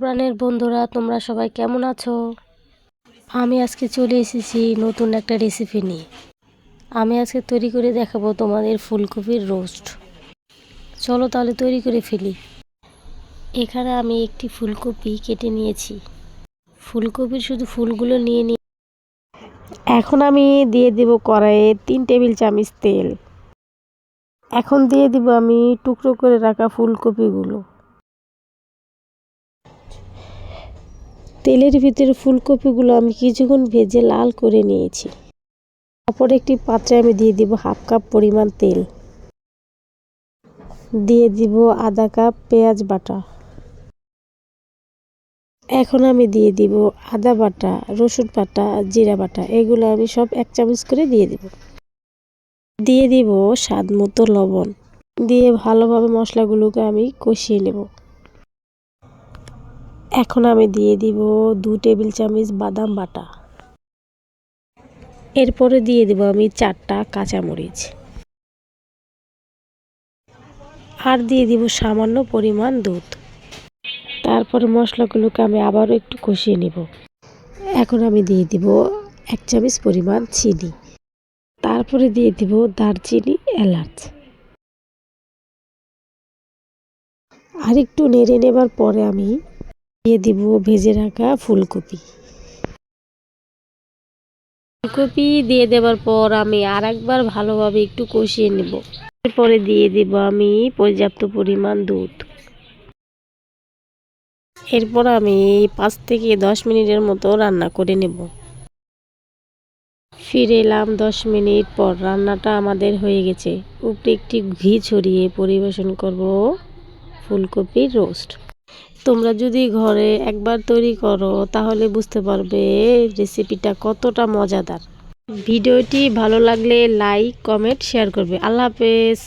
প্রাণের বন্ধুরা, তোমরা সবাই কেমন আছো? আমি আজকে চলে এসেছি নতুন একটা রেসিপি নিয়ে। আমি আজকে তৈরি করে দেখাবো তোমাদের ফুলকপির রোস্ট। চলো তাহলে তৈরি করে ফেলি। এখানে আমি একটি ফুলকপি কেটে নিয়েছি। ফুলকপির শুধু ফুলগুলো নিয়ে নিই। এখন আমি দিয়ে দেব কড়াইয়ে 3 টেবিল চামচ তেল। এখন দিয়ে দিব আমি টুকরো করে রাখা ফুলকপিগুলো। তেলের ভিতরে ফুলকপিগুলো আমি কিছুক্ষণ ভেজে লাল করে নিয়েছি। অপর একটি পাত্রে আমি দিয়ে দিব 1/2 কাপ পরিমাণ তেল। দিয়ে দিব আধা কাপ পেঁয়াজ বাটা। এখন আমি দিয়ে দিব আদা বাটা, রসুন বাটা, জিরা বাটা, এগুলো আমি সব 1 চামচ করে দিয়ে দিব। দিয়ে দিব স্বাদ মতো লবণ। দিয়ে ভালোভাবে মশলাগুলোকে আমি কষিয়ে নেব। এখন আমি দিয়ে দিব 2 টেবিল চামচ বাদাম বাটা। এরপরে দিয়ে দেব আমি 4টা কাঁচামরিচ। আর দিয়ে দিব সামান্য পরিমাণ দুধ। তারপরে মশলাগুলোকে আমি আবারও একটু কষিয়ে নেব। এখন আমি দিয়ে দিব 1 চামচ পরিমাণ চিনি। তারপরে দিয়ে দিব দারচিনি, এলাচ। আর একটু নেড়ে নেবার পরে আমি দিয়ে দিব ভেজে রাখা ফুলকপি। ফুলকপি দিয়ে দেওয়ার পর আমি আরেকবার ভালোভাবে একটু কষিয়ে নেব। এরপরে দিয়ে দিব আমি পর্যাপ্ত পরিমাণ দুধ। এরপর আমি 5 থেকে 10 মিনিটের মতো রান্না করে নেব। ফিরে এলাম 10 মিনিট পর। রান্নাটা আমাদের হয়ে গেছে। উপরে একটি ঘি ছড়িয়ে পরিবেশন করব ফুলকপির রোস্ট। তোমরা যদি ঘরে একবার তৈরি করো তাহলে বুঝতে পারবে রেসিপিটা কতটা মজাদার। ভিডিওটি ভালো লাগলে লাইক, কমেন্ট, শেয়ার করবে। আল্লাহ হাফেজ।